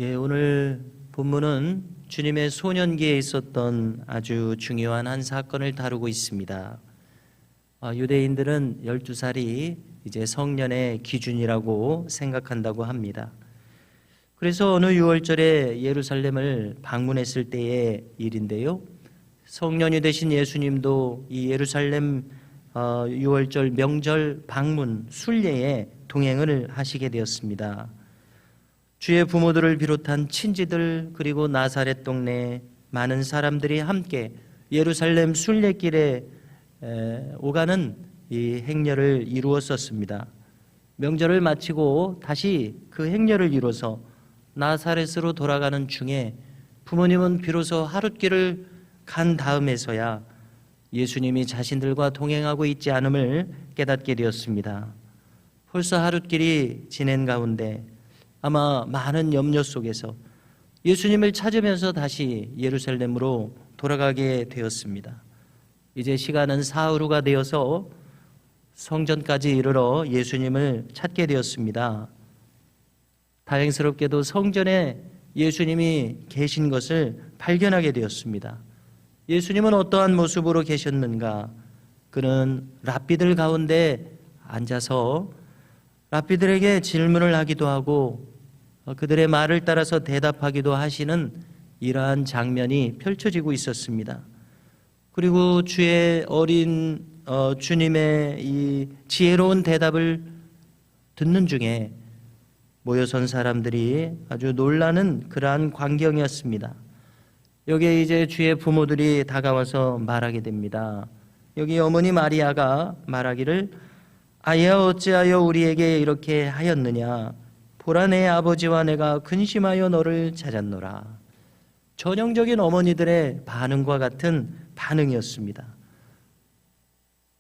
오늘 본문은 주님의 소년기에 있었던 아주 중요한 한 사건을 다루고 있습니다. 유대인들은 12살이 이제 성년의 기준이라고 생각한다고 합니다. 그래서 어느 유월절에 예루살렘을 방문했을 때의 일인데요. 성년이 되신 예수님도 이 예루살렘 유월절 명절 방문 순례에 동행을 하시게 되었습니다. 주의 부모들을 비롯한 친지들 그리고 나사렛 동네 많은 사람들이 함께 예루살렘 순례길에 오가는 이 행렬을 이루었었습니다. 명절을 마치고 다시 그 행렬을 이뤄서 나사렛으로 돌아가는 중에 부모님은 비로소 하룻길을 간 다음에서야 예수님이 자신들과 동행하고 있지 않음을 깨닫게 되었습니다. 벌써 하룻길이 지낸 가운데 아마 많은 염려 속에서 예수님을 찾으면서 다시 예루살렘으로 돌아가게 되었습니다. 이제 시간은 사흘후가 되어서 성전까지 이르러 예수님을 찾게 되었습니다. 다행스럽게도 성전에 예수님이 계신 것을 발견하게 되었습니다. 예수님은 어떠한 모습으로 계셨는가? 그는 랍비들 가운데 앉아서 랍비들에게 질문을 하기도 하고 그들의 말을 따라서 대답하기도 하시는 이러한 장면이 펼쳐지고 있었습니다. 그리고 주의 어린 주님의 이 지혜로운 대답을 듣는 중에 모여선 사람들이 아주 놀라는 그러한 광경이었습니다. 여기에 이제 주의 부모들이 다가와서 말하게 됩니다. 여기 어머니 마리아가 말하기를 아야 어찌하여 우리에게 이렇게 하였느냐? 보라 내 아버지와 내가 근심하여 너를 찾았노라. 전형적인 어머니들의 반응과 같은 반응이었습니다.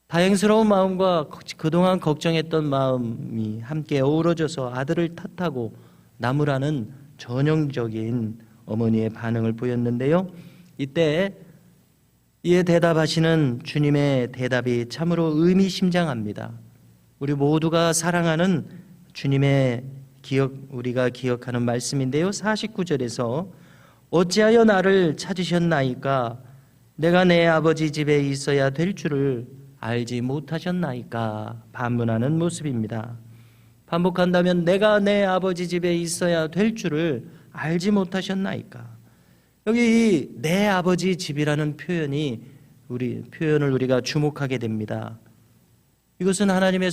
다행스러운 마음과 그동안 걱정했던 마음이 함께 어우러져서 아들을 탓하고 나무라는 전형적인 어머니의 반응을 보였는데요. 이때 이에 대답하시는 주님의 대답이 참으로 의미심장합니다. 우리 모두가 사랑하는 주님의 우리가 기억하는 말씀인데요. 49절에서 어찌하여 나를 찾으셨나이까? 내가 내 아버지 집에 있어야 될 줄을 알지 못하셨나이까? 반문하는 모습입니다. 반복한다면 내가 내 아버지 집에 있어야 될 줄을 알지 못하셨나이까? 여기 이 내 아버지 집이라는 표현을 우리가 주목하게 됩니다. 이것은 하나님의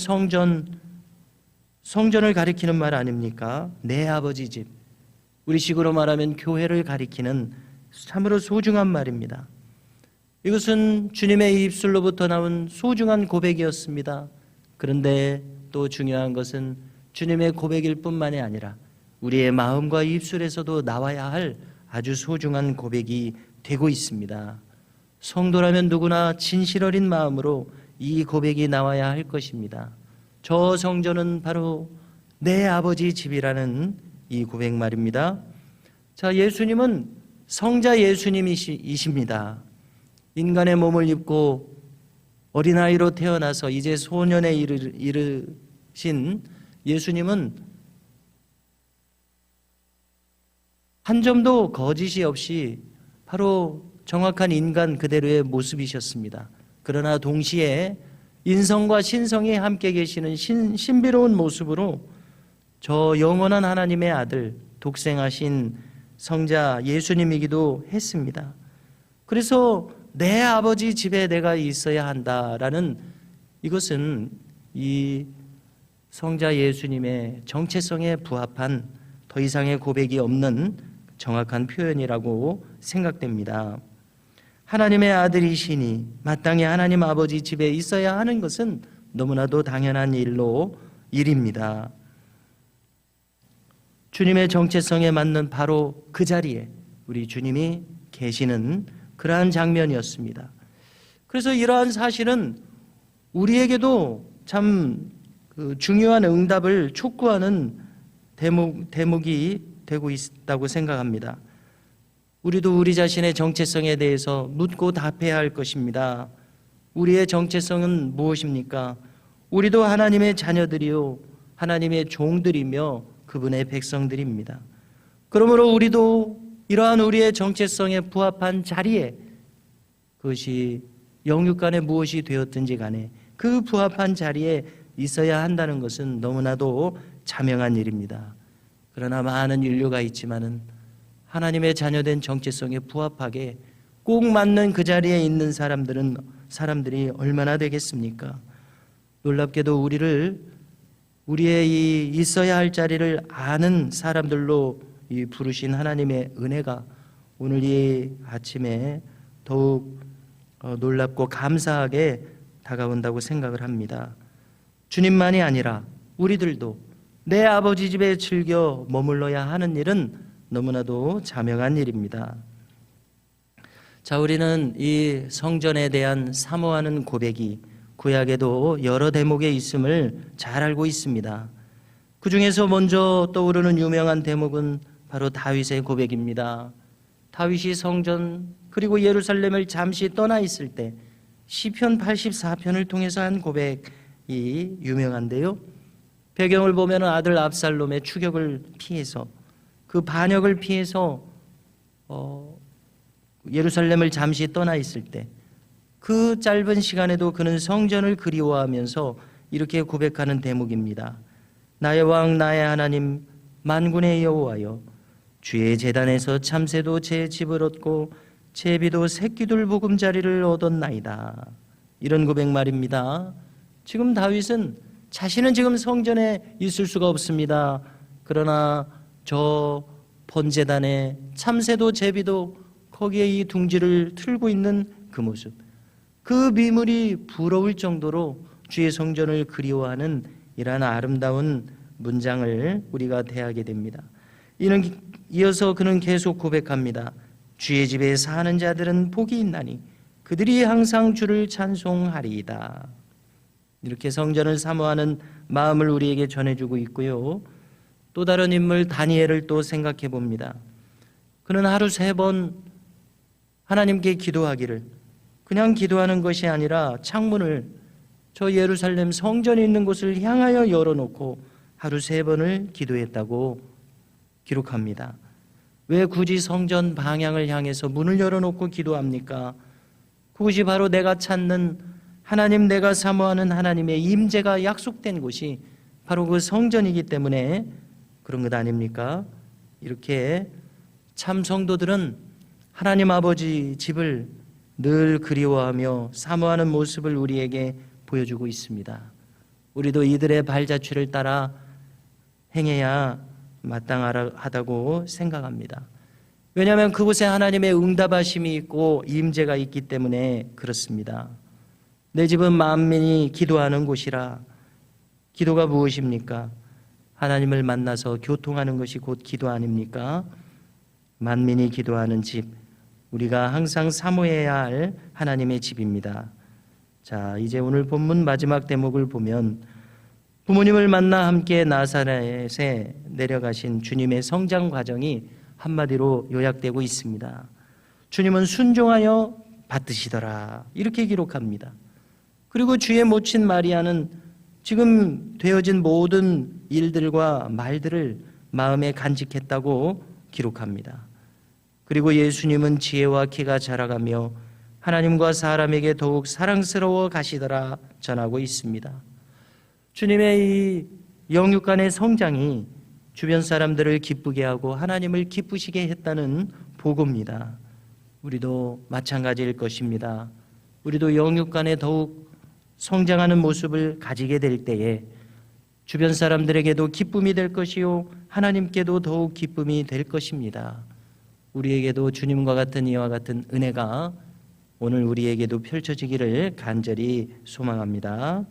성전을 가리키는 말 아닙니까? 내 아버지 집. 우리식으로 말하면 교회를 가리키는 참으로 소중한 말입니다. 이것은 주님의 입술로부터 나온 소중한 고백이었습니다. 그런데 또 중요한 것은 주님의 고백일 뿐만이 아니라 우리의 마음과 입술에서도 나와야 할 아주 소중한 고백이 되고 있습니다. 성도라면 누구나 진실 어린 마음으로 이 고백이 나와야 할 것입니다. 저 성전은 바로 내 아버지 집이라는 이 고백 말입니다. 자, 예수님은 성자 예수님이십니다. 인간의 몸을 입고 어린아이로 태어나서 이제 소년에 이르신 예수님은 한 점도 거짓이 없이 바로 정확한 인간 그대로의 모습이셨습니다. 그러나 동시에 인성과 신성이 함께 계시는 신비로운 모습으로 저 영원한 하나님의 아들 독생하신 성자 예수님이기도 했습니다. 그래서 내 아버지 집에 내가 있어야 한다라는 이것은 이 성자 예수님의 정체성에 부합한 더 이상의 고백이 없는 정확한 표현이라고 생각됩니다. 하나님의 아들이시니 마땅히 하나님 아버지 집에 있어야 하는 것은 너무나도 당연한 일입니다. 주님의 정체성에 맞는 바로 그 자리에 우리 주님이 계시는 그러한 장면이었습니다. 그래서 이러한 사실은 우리에게도 참 중요한 응답을 촉구하는 대목이 되고 있다고 생각합니다. 우리도 우리 자신의 정체성에 대해서 묻고 답해야 할 것입니다. 우리의 정체성은 무엇입니까? 우리도 하나님의 자녀들이요 하나님의 종들이며 그분의 백성들입니다. 그러므로 우리도 이러한 우리의 정체성에 부합한 자리에, 그것이 영육 간에 무엇이 되었든지 간에 그 부합한 자리에 있어야 한다는 것은 너무나도 자명한 일입니다. 그러나 많은 인류가 있지만은 하나님의 자녀된 정체성에 부합하게 꼭 맞는 그 자리에 있는 사람들이 얼마나 되겠습니까? 놀랍게도 우리의 이 있어야 할 자리를 아는 사람들로 이 부르신 하나님의 은혜가 오늘 이 아침에 더욱 놀랍고 감사하게 다가온다고 생각을 합니다. 주님만이 아니라 우리들도 내 아버지 집에 즐겨 머물러야 하는 일은 너무나도 자명한 일입니다. 자, 우리는 이 성전에 대한 사모하는 고백이 구약에도 여러 대목에 있음을 잘 알고 있습니다. 그 중에서 먼저 떠오르는 유명한 대목은 바로 다윗의 고백입니다. 다윗이 성전 그리고 예루살렘을 잠시 떠나 있을 때 시편 84편을 통해서 한 고백이 유명한데요. 배경을 보면 아들 압살롬의 추격을 피해서, 그 반역을 피해서 예루살렘을 잠시 떠나 있을 때 그 짧은 시간에도 그는 성전을 그리워하면서 이렇게 고백하는 대목입니다. 나의 왕 나의 하나님 만군의 여호와여, 주의 제단에서 참새도 제 집을 얻고 제비도 새끼들 보금자리를 얻었나이다. 이런 고백 말입니다. 지금 다윗은 자신은 지금 성전에 있을 수가 없습니다. 그러나 저 번제단에 참새도 제비도 거기에 이 둥지를 틀고 있는 그 모습, 그 미물이 부러울 정도로 주의 성전을 그리워하는 이러한 아름다운 문장을 우리가 대하게 됩니다. 이어서 그는 계속 고백합니다. 주의 집에 사는 자들은 복이 있나니 그들이 항상 주를 찬송하리이다. 이렇게 성전을 사모하는 마음을 우리에게 전해주고 있고요. 또 다른 인물 다니엘을 또 생각해 봅니다. 그는 하루 3번 하나님께 기도하기를, 그냥 기도하는 것이 아니라 창문을 저 예루살렘 성전이 있는 곳을 향하여 열어놓고 하루 3번을 기도했다고 기록합니다. 왜 굳이 성전 방향을 향해서 문을 열어놓고 기도합니까? 그것이 바로 내가 찾는 하나님, 내가 사모하는 하나님의 임재가 약속된 곳이 바로 그 성전이기 때문에 그런 것 아닙니까? 이렇게 참 성도들은 하나님 아버지 집을 늘 그리워하며 사모하는 모습을 우리에게 보여주고 있습니다. 우리도 이들의 발자취를 따라 행해야 마땅하다고 생각합니다. 왜냐하면 그곳에 하나님의 응답하심이 있고 임재가 있기 때문에 그렇습니다. 내 집은 만민이 기도하는 곳이라. 기도가 무엇입니까? 하나님을 만나서 교통하는 것이 곧 기도 아닙니까? 만민이 기도하는 집, 우리가 항상 사모해야 할 하나님의 집입니다. 자, 이제 오늘 본문 마지막 대목을 보면 부모님을 만나 함께 나사렛에 내려가신 주님의 성장 과정이 한마디로 요약되고 있습니다. 주님은 순종하여 받드시더라, 이렇게 기록합니다. 그리고 주의 모친 마리아는 지금 되어진 모든 일들과 말들을 마음에 간직했다고 기록합니다. 그리고 예수님은 지혜와 키가 자라가며 하나님과 사람에게 더욱 사랑스러워 가시더라 전하고 있습니다. 주님의 이 영육 간의 성장이 주변 사람들을 기쁘게 하고 하나님을 기쁘시게 했다는 보고입니다. 우리도 마찬가지일 것입니다. 우리도 영육 간에 더욱 성장하는 모습을 가지게 될 때에 주변 사람들에게도 기쁨이 될 것이요 하나님께도 더욱 기쁨이 될 것입니다. 우리에게도 주님과 같은 이와 같은 은혜가 오늘 우리에게도 펼쳐지기를 간절히 소망합니다.